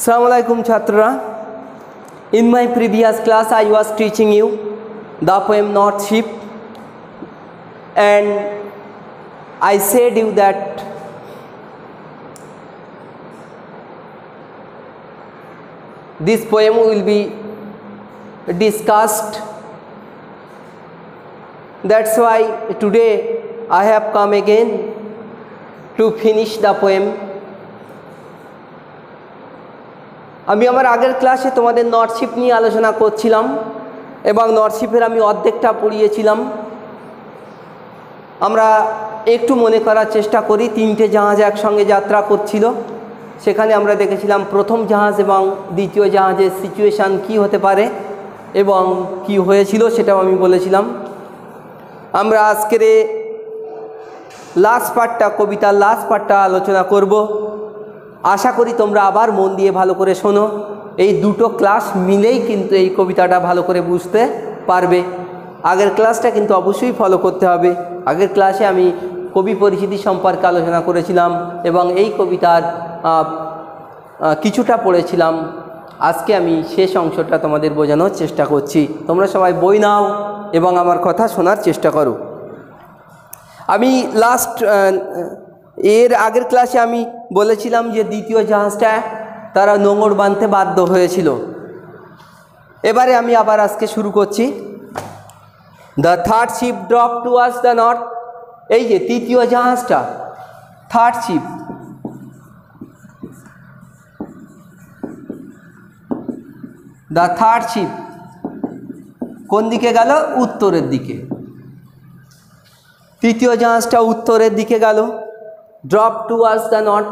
Assalamu alaikum chhatra. In my previous class I was teaching you the poem North Ship, and I said you that this poem will be discussed. That's why today I have come again to finish the poem. আমি আমার আগের ক্লাসে তোমাদের north sheep নিয়ে আলোচনা করছিলাম এবং north শিপের আমি অর্ধেকটা পড়িয়েছিলাম। আমরা একটু মনে করার চেষ্টা করি, তিনটে জাহাজ একসঙ্গে যাত্রা করছিল। সেখানে আমরা দেখেছিলাম প্রথম জাহাজ এবং দ্বিতীয় জাহাজের সিচুয়েশান কি হতে পারে এবং কি হয়েছিল সেটাও আমি বলেছিলাম। আমরা আজকের লাস্ট পার্টটা, কবিতার লাস্ট পার্টটা আলোচনা করব। আশা করি তোমরা আবার মন দিয়ে ভালো করে শোনো। এই দুটো ক্লাস মিলেই কিন্তু এই কবিতাটা ভালো করে বুঝতে পারবে। আগের ক্লাসটা কিন্তু অবশ্যই ফলো করতে হবে। আগের ক্লাসে আমি কবি পরিচিতি সম্পর্কে আলোচনা করেছিলাম এবং এই কবিতার কিছুটা পড়েছিলাম। আজকে আমি শেষ অংশটা তোমাদের বোঝানোর চেষ্টা করছি। তোমরা সবাই বই নাও এবং আমার কথা শোনার চেষ্টা করো। আমি এর আগের ক্লাসে আমি বলেছিলাম যে দ্বিতীয় জাহাজটা তারা নোঙর বাঁধতে বাধ্য হয়েছিল। এবারে আমি আবার আজকে শুরু করছি। The third ship drop towards the north. এই যে তৃতীয় জাহাজটা, third ship, the third ship কোন দিকে গেল? উত্তরের দিকে। তৃতীয় জাহাজটা উত্তরের দিকে গেল। Drop towards the north,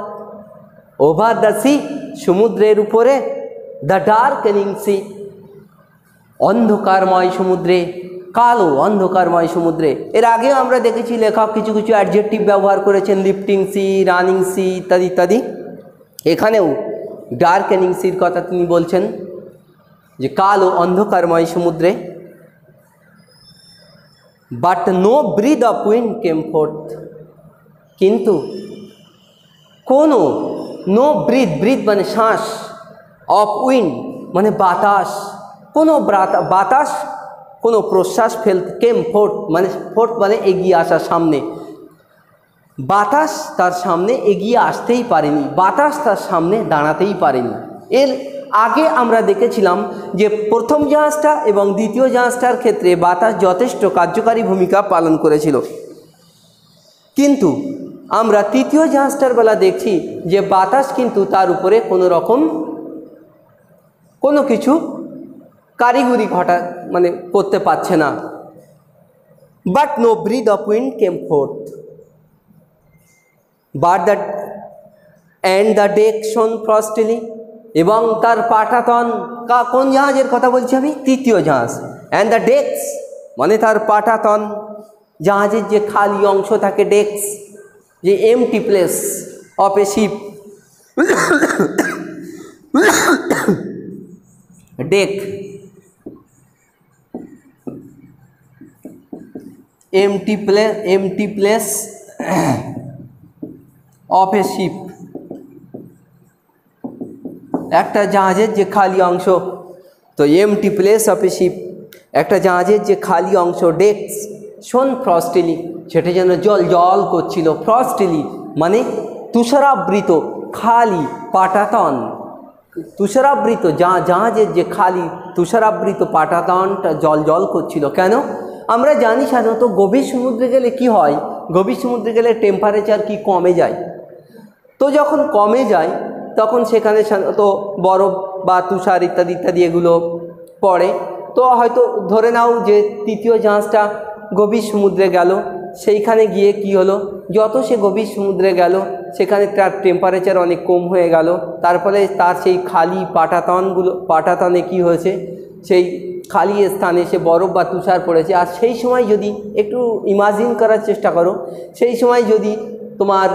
over the sea, সমুদ্রের উপরে, দ্য ডার্কেনিং সি, অন্ধকারময় সমুদ্রে, কালো অন্ধকারময় সমুদ্রে। এর আগেও আমরা দেখেছি লেখক কিছু কিছু অ্যাডজেক্টিভ ব্যবহার করেছেন, লিফটিং সি, রানিং সি ইত্যাদি ইত্যাদি। এখানেও ডার্কেনিং সির কথা তিনি বলছেন, যে কালো অন্ধকারময় সমুদ্রে। But no breath of wind came forth, কিন্তু কোনো, নো ব্রিথ, ব্রিথ মানে শ্বাস, অফ উইন্ড মানে বাতাস, কোনো বাতাস, কোনো প্রশ্বাস কেম ফোর্থ মানে, ফোর্থ মানে এগিয়ে আসা, সামনে। বাতাস তার সামনে এগিয়ে আসতেই পারেনি, বাতাস তার সামনে দাঁড়াতেই পারেনি। এর আগে আমরা দেখেছিলাম যে প্রথম জাহাজটা এবং দ্বিতীয় জাহাজটার ক্ষেত্রে বাতাস যথেষ্ট কার্যকারী ভূমিকা পালন করেছিল, কিন্তু আমরা তৃতীয় জাহাজটার বেলা দেখছি যে বাতাস কিন্তু তার উপরে কোনো রকম কোনো কিছু কারিগরি মানে করতে পারছে না। But no breath of wind came forth, but that and the deck shone frostily, এবং তার পাটাতন, কোন জাহাজের কথা বলছি আমি? তৃতীয় জাহাজ। অ্যান্ড দ্য ডেক্স মানে তার পাটাতন, জাহাজের যে খালি অংশ থাকে, ডেক্স, যে empty place of a ship, deck, empty place of a ship, একটা জাহাজের যে খালি অংশ। তো empty place of a ship, একটা জাহাজের যে খালি অংশ, ডেক্স শোন ফ্রস্টিলি, সেটা যেন জল জল করছিল। ফ্রস্টিলি মানে তুষারাবৃত, খালি পাটাতন, তুষারাবৃত জাহাজের যে খালি তুষারাবৃত পাটাতনটা জল জল করছিল। কেন? আমরা জানি সাধারণত গভীর সমুদ্রে গেলে কি হয়, গভীর সমুদ্রে গেলে টেম্পারেচার কি কমে যায়। তো যখন কমে যায় তখন সেখানে সাধারণত বরফ বা তুষার ইত্যাদি ইত্যাদি এগুলো পড়ে। তো হয়তো ধরে নাও যে তৃতীয় জাহাজটা গভীর সমুদ্রে গেল, সেইখানে গিয়ে কি হলো, যত সে গভীর সমুদ্রে গেল সেখানে তার টেম্পারেচার অনেক কম হয়ে গেল। তার ফলে তার সেই খালি পাটাতনে কি হয়েছে, সেই খালি স্থানে সে বরফ বা তুষার পড়েছে। আর সেই সময় যদি একটু ইমাজিন করার চেষ্টা করো, সেই সময় যদি তোমার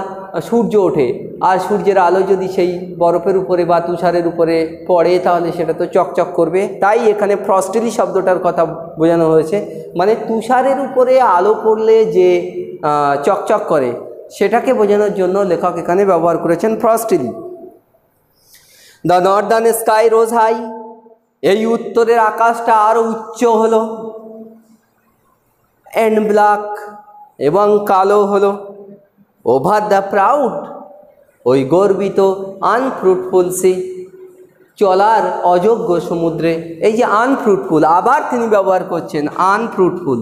সূর্য ওঠে আর সূর্যের আলো যদি সেই বরফের উপরে বা তুষারের উপরে পড়ে, তাহলে সেটা তো চকচক করবে। তাই এখানে ফ্রস্টিলি শব্দটার কথা বোঝানো হয়েছে, মানে তুষারের উপরে আলো পড়লে যে চকচক করে, সেটাকে বোঝানোর জন্য লেখক এখানে ব্যবহার করেছেন frostily. The northern sky rose high, এই উত্তরের আকাশটা আরও উচ্চ হলো। অ্যান্ড ব্ল্যাক, এবং কালো হলো। ওভার দ্য প্রাউড, ওই গর্বিত আনফ্রুটফুল সি, চলার অযোগ্য সমুদ্রে। এই যে আনফ্রুটফুল, আবার তিনি ব্যবহার করছেন আনফ্রুটফুল।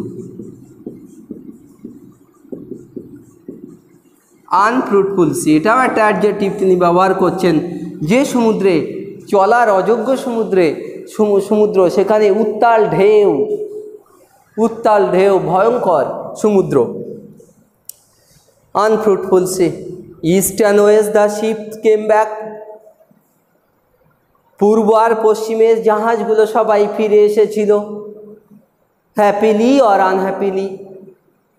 আনফ্রুটফুল সি, এটাও একটা অ্যাডজেক্টিভ তিনি ব্যবহার করছেন। যে সমুদ্রে, চলার অযোগ্য সমুদ্রে, সমুদ্র, সেখানে উত্তাল ঢেউ, উত্তাল ঢেউ, ভয়ঙ্কর সমুদ্র। Unfruitful sea. East and west the ship came back, পূর্ব আর পশ্চিমের জাহাজগুলো সবাই ফিরে এসেছিল। হ্যাপিলি অর আনহ্যাপিলি,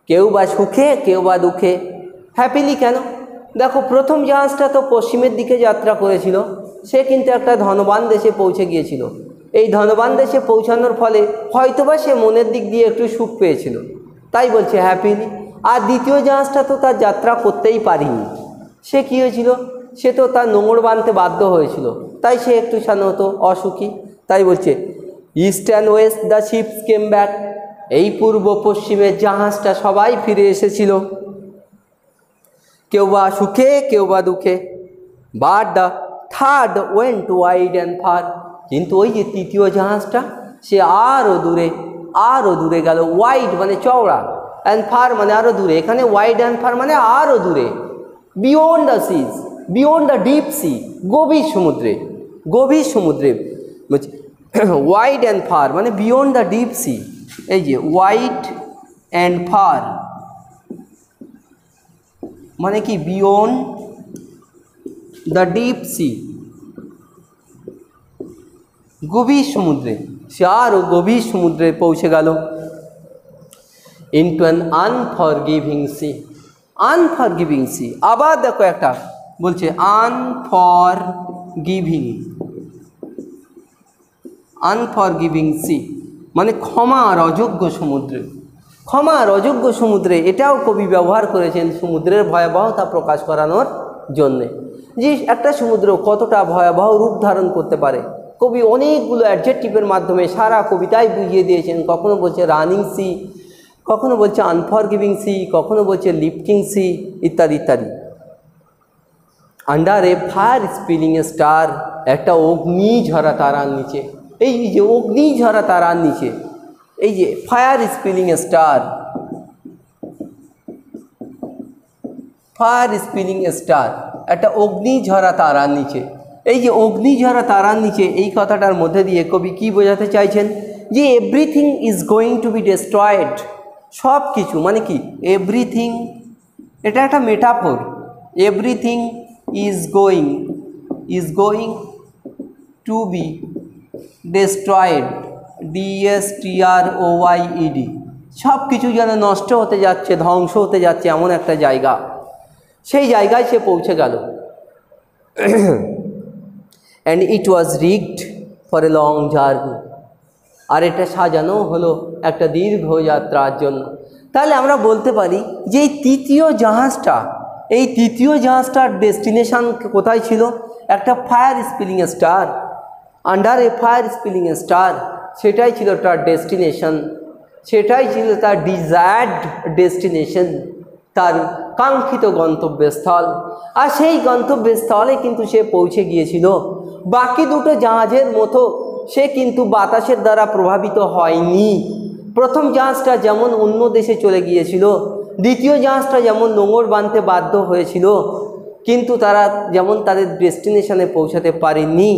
কেউ বা সুখে কেউ বা দুঃখে। হ্যাপিলি কেন? দেখো, প্রথম জাহাজটা তো পশ্চিমের দিকে যাত্রা করেছিল, সে কিন্তু একটা ধনবান দেশে পৌঁছে গিয়েছিল। এই ধনবান দেশে পৌঁছানোর ফলে হয়তোবা সে মনের দিক দিয়ে একটু সুখ পেয়েছিল, তাই বলছে হ্যাপিলি। আর দ্বিতীয় জাহাজটা তো তার যাত্রা করতেই পারেনি, সে কী হয়েছিল, সে তো তার নোঙর বাঁধতে বাধ্য হয়েছিল, তাই সে একটু সাধারণত অসুখী। তাই বলছে east and west the ships came back, এই পূর্ব পশ্চিমের জাহাজটা সবাই ফিরে এসেছিল, কেউ বা সুখে কেউ বা দুঃখে। But the third went wide and far, কিন্তু ওই যে তৃতীয় জাহাজটা, সে আরও দূরে, আরও দূরে গেল। ওয়াইড মানে চওড়া, অ্যান্ড ফার মানে আরও দূরে। এখানে ওয়াইড অ্যান্ড ফার মানে আরও দূরে। Beyond the seas, beyond the deep sea, গভীর সমুদ্রে, গভীর সমুদ্রে। ওয়াইড অ্যান্ড ফার মানে বিয়ন্ড দ্য ডিপ সি। এই যে ওয়াইড অ্যান্ড ফার মানে কি, বিয়ন্ড দ্য ডিপ সি, গভীর সমুদ্রে। সে আরও গভীর সমুদ্রে পৌঁছে গেল। Into an unforgiving sea, unforgiving sea. আবার দেখো একটা বলছে আনফরগিভিং, আনফরগিভিং সি মানে ক্ষমার অযোগ্য সমুদ্রে। ক্ষমার অযোগ্য সমুদ্রে, এটাও কবি ব্যবহার করেছেন সমুদ্রের ভয়াবহতা প্রকাশ করানোর জন্যে, যে একটা সমুদ্র কতটা ভয়াবহ রূপ ধারণ করতে পারে। কবি অনেকগুলো অ্যাডজেক্টিভের মাধ্যমে সারা কবিতায় বুঝিয়ে দিয়েছেন। কখনো বলছে রানিং সি, কখনো বলছে আনফরগিভিং সি, কখনো বলছে লিফটিং সি, ইত্যাদি ইত্যাদি। Under a fire spilling A star, একটা অগ্নি ঝরা তারার নিচে। এই যে অগ্নি ঝরা তারার নিচে, এই যে ফায়ার স্পিলিং এ স্টার, ফায়ার স্পিলিং এ স্টার, একটা অগ্নি ঝরা তারার নিচে। এই যে অগ্নি ঝরা তারার নিচে, এই কথাটার মধ্যে দিয়ে কবি কী বোঝাতে চাইছেন, যে everything is going to B destroyed, সব কিছু মানে কি, এভরিথিং, এটা একটা metaphor. Everything is going to B destroyed, DESTROYED, সব কিছু যেন নষ্ট হতে যাচ্ছে, ধ্বংস হতে যাচ্ছে, এমন একটা জায়গা। সেই জায়গায় সে পৌঁছে গেল। And it was rigged for a long journey, আর এটা সাজানো হলো একটা দীর্ঘ যাত্রার জন্য। তাহলে আমরা বলতে পারি যে এই তৃতীয় জাহাজটার ডেস্টিনেশন কোথায় ছিল? একটা fire spilling star, under a fire spilling star, সেটাই ছিল তার ডেস্টিনেশন, সেটাই ছিল তার ডিজায়ার্ড ডেস্টিনেশন, তার কাঙ্ক্ষিত গন্তব্যস্থল। আর সেই গন্তব্যস্থলে কিন্তু সে পৌঁছে গিয়েছিল। বাকি দুটো জাহাজের মতো সে কিন্তু বাতাসের দ্বারা প্রভাবিত হয়নি। প্রথম জাহাজটা যেমন অন্য দেশে চলে গিয়েছিল, দ্বিতীয় জাহাজটা যেমন নোঙর বাঁধতে বাধ্য হয়েছিল, কিন্তু তারা যেমন তাদের ডেস্টিনেশনে পৌঁছাতে পারেনি,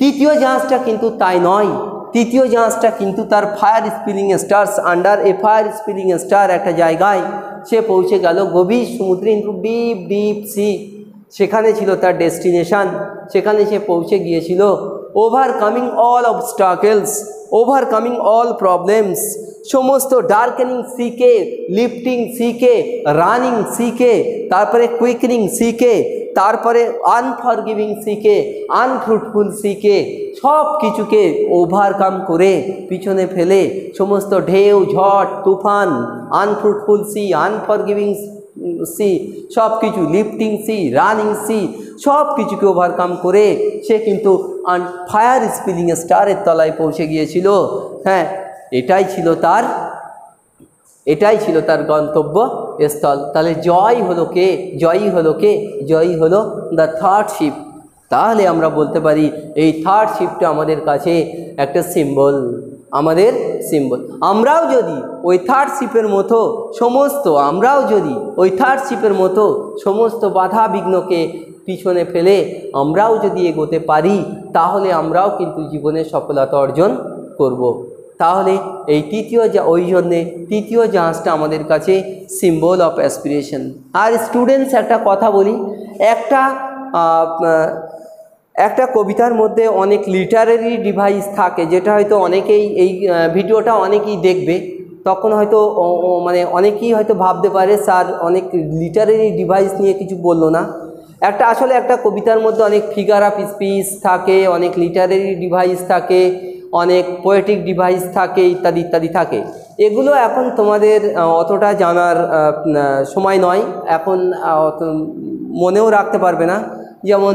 তৃতীয় জাহাজটা কিন্তু তাই নয়। তৃতীয় জাহাজটা কিন্তু তার fire spilling stars, under a fire spilling star, একটা জায়গায় সে পৌঁছে গেল, গভীর সমুদ্রে, ইন্টু ডিপ ডিপ সি, সেখানে ছিল তার ডেস্টিনেশন, সেখানে সে পৌঁছে গিয়েছিল। Overcoming all obstacles, overcoming all problems, সমস্ত darkening sky, lifting sky, running sky, তারপরে কুইকনিং সিকে, তারপরে আনফরগিভিং সিকে, আনফ্রুটফুল সিকে, সব কিছুকে ওভারকাম করে পিছনে ফেলে সমস্ত ঢেউ, ঝড়, তুফান, আনফ্রুটফুল সি, আনফরগিভিং সি, সব কিছু লিফটিং সি, রানিং সি, সব কিছুকে ওভারকাম করে সে কিন্তু ফায়ার স্পিলিং স্টারের তলায় পৌঁছে গিয়েছিল। হ্যাঁ, এটাই ছিল তার গন্তব্য স্থল। তাহলে জয়ী হলো কে? জয়ী হলো দ্য থার্ড শিপ। তাহলে আমরা বলতে পারি এই থার্ড শিপটা আমাদের কাছে একটা সিম্বল, আমাদের সিম্বল। আমরাও যদি ওই থার্ড শিপের মতো সমস্ত বাধা বিঘ্নকে পিছনে ফেলে আমরাও যদি এগোতে পারি, তাহলে আমরাও কিন্তু জীবনে সফলতা অর্জন করব। তাহলে এই তৃতীয় জাহাজটা আমাদের কাছে সিম্বল অফ অ্যাসপিরেশন। আর স্টুডেন্টস, একটা কথা বলি, একটা কবিতার মধ্যে অনেক লিটারেরি ডিভাইস থাকে, যেটা হয়তো অনেকেই এই ভিডিওটা অনেকেই দেখবে, তখন হয়তো মানে অনেকেই হয়তো ভাবতে পারে স্যার অনেক লিটারেরি ডিভাইস নিয়ে কিছু বললো না। আসলে একটা কবিতার মধ্যে অনেক ফিগার অফ স্পিচ থাকে, অনেক লিটারেরি ডিভাইস থাকে, অনেক পোয়েটিক ডিভাইস থাকে, ইত্যাদি ইত্যাদি থাকে। এগুলো এখন তোমাদের অতটা জানার সময় নয়, এখন অত মনেও রাখতে পারবে না। যেমন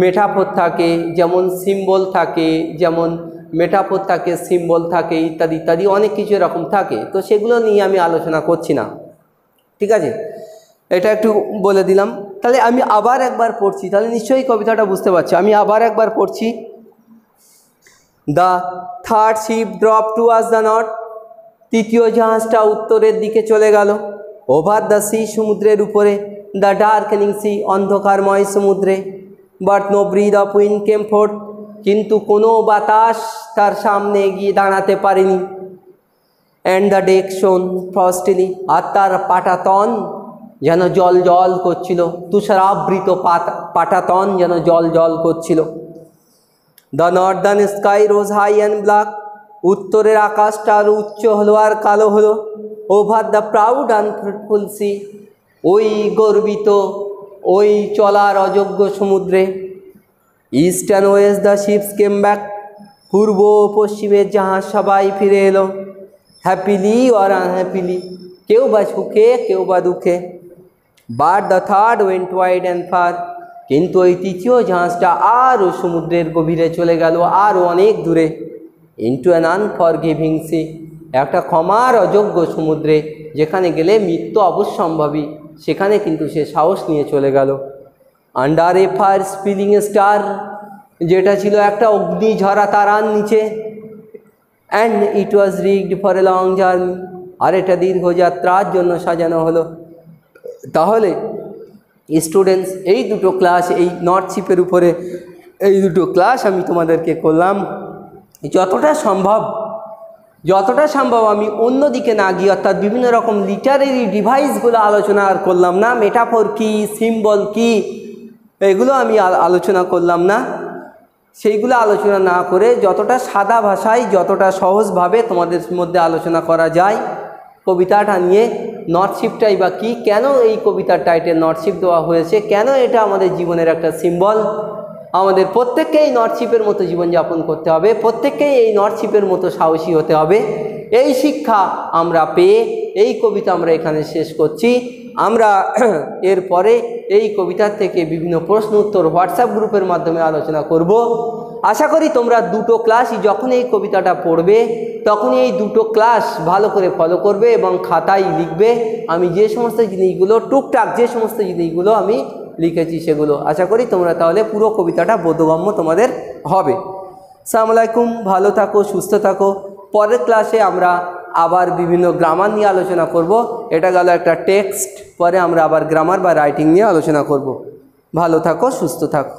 মেটাফোর থাকে, যেমন সিম্বল থাকে, সিম্বল থাকে, ইত্যাদি ইত্যাদি অনেক কিছু এরকম থাকে। তো সেগুলো নিয়ে আমি আলোচনা করছি না, ঠিক আছে? এটা একটু বলে দিলাম। তাহলে আমি আবার একবার পড়ছি, তাহলে নিশ্চয়ই কবিতাটা বুঝতে পারছি। আমি আবার একবার পড়ছি। The third ship drop towards the north, তৃতীয় জাহাজটা উত্তরের দিকে চলে গেল। ওভার দ্য সি, সমুদ্রের উপরে। দ্য ডার্কেনিং সি, অন্ধকারময় সমুদ্রে। But no breath of wind came forth, কিন্তু কোনো বাতাস তার সামনে গিয়ে দাঁড়াতে পারেনি। অ্যান্ড দ্য ডেক শোন ফ্রস্টিলি, আর তার পাটাতন যেন জল জল করছিল, তুষারাবৃত পাটাতন যেন জল জল করছিল। The northern sky rose high and black, উত্তরের আকাশটা আরও উচ্চ হলো আর কালো হলো। Over the proud unfruitful sea, ওই গর্বিত, ওই চলার অযোগ্য সমুদ্রে। East and west the ships came back, পূর্ব পশ্চিমের জাহাজ সবাই ফিরে এলো। হ্যাপিলি অর আনহ্যাপিলি, কেউ বা সুখে কেউ বা দুঃখে। But the third went wide and far, কিন্তু ওই তৃতীয় জাহাজটা আরও সমুদ্রের গভীরে চলে গেল, আরও অনেক দূরে। ইন্টু অ্যান আনফরগিভিং সি, একটা ক্ষমার অযোগ্য সমুদ্রে, যেখানে গেলে মৃত্যু অবশ্যম্ভাবী, সেখানে কিন্তু সে সাহস নিয়ে চলে গেল। Under a fire spilling star, যেটা ছিল একটা অগ্নিঝরা তারার নিচে। And it was rigged for a long journey, আর এটা দীর্ঘযাত্রার জন্য সাজানো হলো। তাহলে স্টুডেন্টস, এই দুটো ক্লাস, এই নর্থ শিপের উপরে এই দুটো ক্লাস আমি তোমাদেরকে করলাম। যতটা সম্ভব আমি অন্যদিকে না গিয়ে, অর্থাৎ বিভিন্ন রকম লিটারেরি ডিভাইসগুলো আলোচনা আর করলাম না। মেটাফোর কি, সিম্বল কি, এগুলো আমি আলোচনা করলাম না। সেইগুলো আলোচনা না করে যতটা সাদা ভাষায়, যতটা সহজভাবে তোমাদের মধ্যে আলোচনা করা যায় কবিতাটা নিয়ে, নর্থ শিপটাই বা কী, কেন এই কবিতার টাইটেল নর্থ শিপ দেওয়া হয়েছে, কেন এটা আমাদের জীবনের একটা সিম্বল। আমাদের প্রত্যেককেই নর্থ শিপের মতো জীবনযাপন করতে হবে, প্রত্যেককেই এই নর্থ শিপের মতো সাহসী হতে হবে। এই শিক্ষা আমরা পেয়ে এই কবিতা আমরা এখানে শেষ করছি। আমরা এরপরে এই কবিতার থেকে বিভিন্ন প্রশ্ন উত্তর হোয়াটসঅ্যাপ গ্রুপের মাধ্যমে আলোচনা করব। আশা করি তোমরা দুটো ক্লাসই যখন এই কবিতাটা পড়বে তখনই এই দুটো ক্লাস ভালো করে ফলো করবে এবং খাতায় লিখবে। আমি যে সমস্ত জিনিসগুলো টুকটাক যে সমস্ত জিনিসগুলো আমি লিখেছি সেগুলো আশা করি তোমরা তাহলে পুরো কবিতাটা বোধগম্য তোমাদের হবে। আসসালামু আলাইকুম, ভালো থাকো, সুস্থ থাকো। পরের ক্লাসে আমরা আবার বিভিন্ন গ্রামার নিয়ে আলোচনা করব। এটা গেল একটা টেক্সট, পরে আমরা আবার গ্রামার বা রাইটিং নিয়ে আলোচনা করব। ভালো থাকো, সুস্থ থাকো।